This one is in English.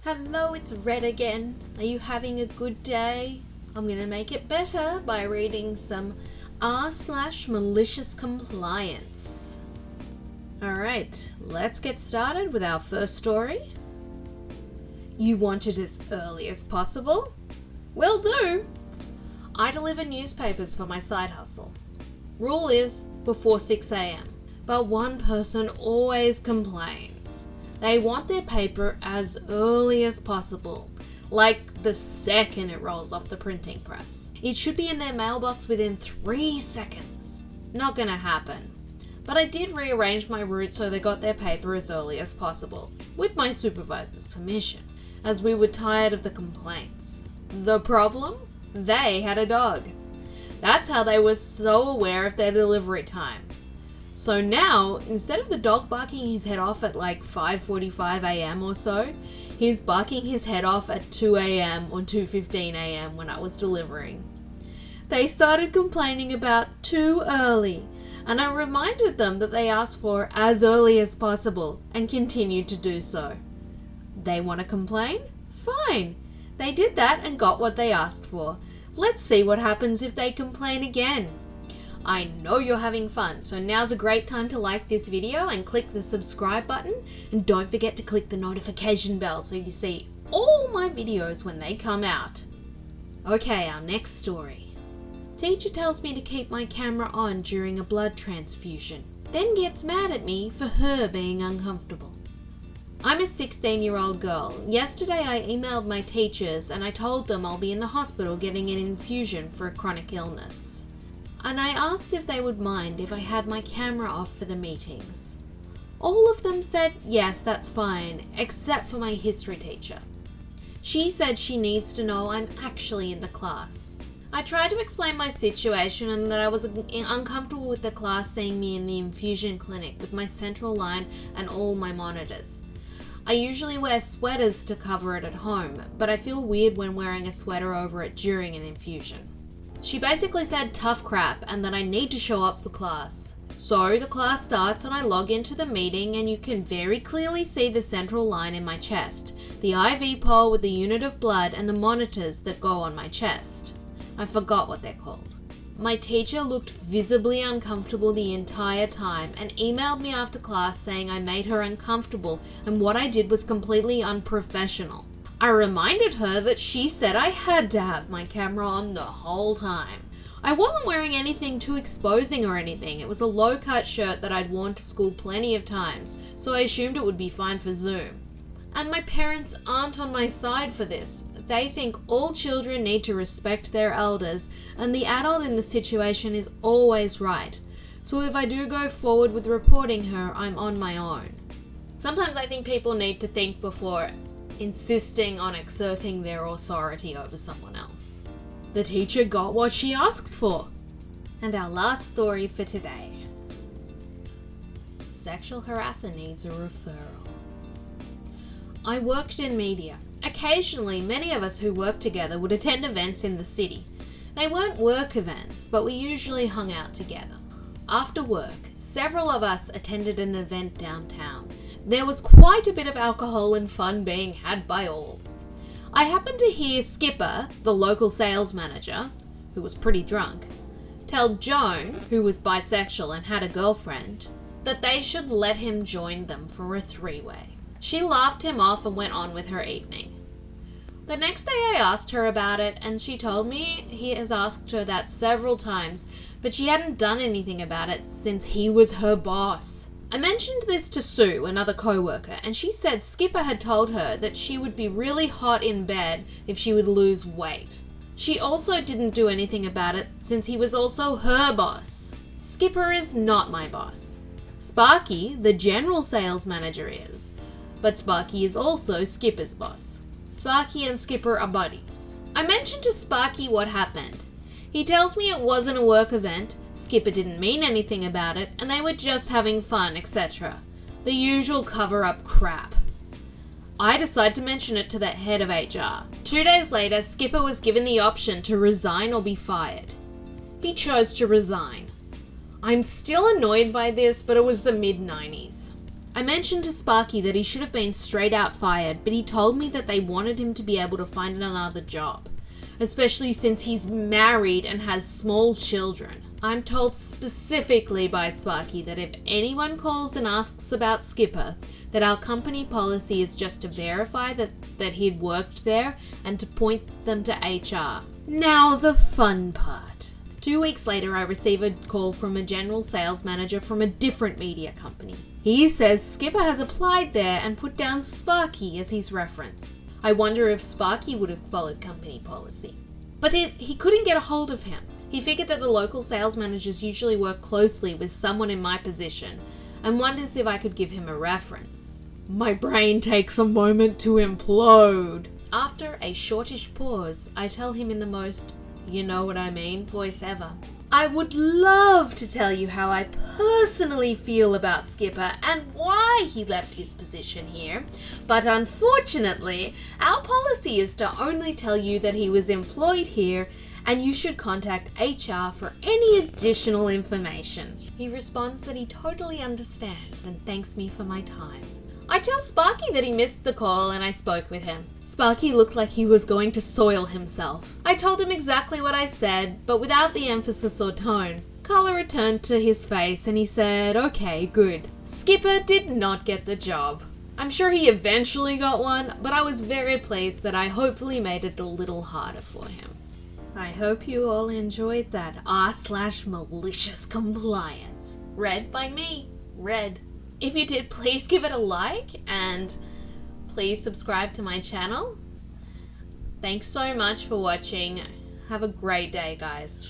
Hello, it's Red again. Are you having a good day? I'm gonna make it better by reading some r/MaliciousCompliance. Alright, let's get started with our first story. You want it as early as possible? Will do! I deliver newspapers for my side hustle. Rule is before 6 a.m, but one person always complains. They want their paper as early as possible, like the second it rolls off the printing press. It should be in their mailbox within 3 seconds. Not gonna happen. But I did rearrange my route so they got their paper as early as possible, with my supervisor's permission, as we were tired of the complaints. The problem? They had a dog. That's how they were so aware of their delivery time. So now, instead of the dog barking his head off at like 5:45 a.m. or so, he's barking his head off at 2 a.m. or 2:15 a.m. when I was delivering. They started complaining about too early, and I reminded them that they asked for as early as possible and continued to do so. They want to complain? Fine. They did that and got what they asked for. Let's see what happens if they complain again. I know you're having fun, so now's a great time to like this video and click the subscribe button, and don't forget to click the notification bell so you see all my videos when they come out. Okay, our next story. Teacher tells me to keep my camera on during a blood transfusion, then gets mad at me for her being uncomfortable. I'm a 16-year-old girl. Yesterday I emailed my teachers and I told them I'll be in the hospital getting an infusion for a chronic illness. And I asked if they would mind if I had my camera off for the meetings. All of them said yes, that's fine, except for my history teacher. She said she needs to know I'm actually in the class. I tried to explain my situation and that I was uncomfortable with the class seeing me in the infusion clinic with my central line and all my monitors. I usually wear sweaters to cover it at home, but I feel weird when wearing a sweater over it during an infusion. She basically said tough crap and that I need to show up for class. So the class starts and I log into the meeting and you can very clearly see the central line in my chest, the IV pole with the unit of blood and the monitors that go on my chest. I forgot what they're called. My teacher looked visibly uncomfortable the entire time and emailed me after class saying I made her uncomfortable and what I did was completely unprofessional. I reminded her that she said I had to have my camera on the whole time. I wasn't wearing anything too exposing or anything. It was a low-cut shirt that I'd worn to school plenty of times, so I assumed it would be fine for Zoom. And my parents aren't on my side for this. They think all children need to respect their elders, and the adult in the situation is always right. So if I do go forward with reporting her, I'm on my own. Sometimes I think people need to think before insisting on exerting their authority over someone else. The teacher got what she asked for. And our last story for today. Sexual harasser needs a referral. I worked in media. Occasionally, many of us who worked together would attend events in the city. They weren't work events, but we usually hung out together. After work, several of us attended an event downtown. There was quite a bit of alcohol and fun being had by all. I happened to hear Skipper, the local sales manager, who was pretty drunk, tell Joan, who was bisexual and had a girlfriend, that they should let him join them for a three-way. She laughed him off and went on with her evening. The next day I asked her about it and she told me he has asked her that several times, but she hadn't done anything about it since he was her boss. I mentioned this to Sue, another co-worker, and she said Skipper had told her that she would be really hot in bed if she would lose weight. She also didn't do anything about it since he was also her boss. Skipper is not my boss. Sparky, the general sales manager, is, but Sparky is also Skipper's boss. Sparky and Skipper are buddies. I mentioned to Sparky what happened. He tells me it wasn't a work event, Skipper didn't mean anything about it, and they were just having fun, etc. The usual cover-up crap. I decide to mention it to the head of HR. 2 days later, Skipper was given the option to resign or be fired. He chose to resign. I'm still annoyed by this, but it was the mid-90s. I mentioned to Sparky that he should have been straight out fired, but he told me that they wanted him to be able to find another job, especially since he's married and has small children. I'm told specifically by Sparky that if anyone calls and asks about Skipper, that our company policy is just to verify that he'd worked there and to point them to HR. Now the fun part. 2 weeks later, I receive a call from a general sales manager from a different media company. He says Skipper has applied there and put down Sparky as his reference. I wonder if Sparky would have followed company policy. But he couldn't get a hold of him. He figured that the local sales managers usually work closely with someone in my position and wonders if I could give him a reference. My brain takes a moment to implode. After a shortish pause, I tell him in the most you know what I mean voice ever. I would love to tell you how I personally feel about Skipper and why he left his position here, but unfortunately, our policy is to only tell you that he was employed here and you should contact HR for any additional information. He responds that he totally understands and thanks me for my time. I tell Sparky that he missed the call and I spoke with him. Sparky looked like he was going to soil himself. I told him exactly what I said, but without the emphasis or tone. Color returned to his face and he said, okay, good. Skipper did not get the job. I'm sure he eventually got one, but I was very pleased that I hopefully made it a little harder for him. I hope you all enjoyed that r/malicious compliance. Read by me, Red. If you did, please give it a like and please subscribe to my channel. Thanks so much for watching. Have a great day, guys.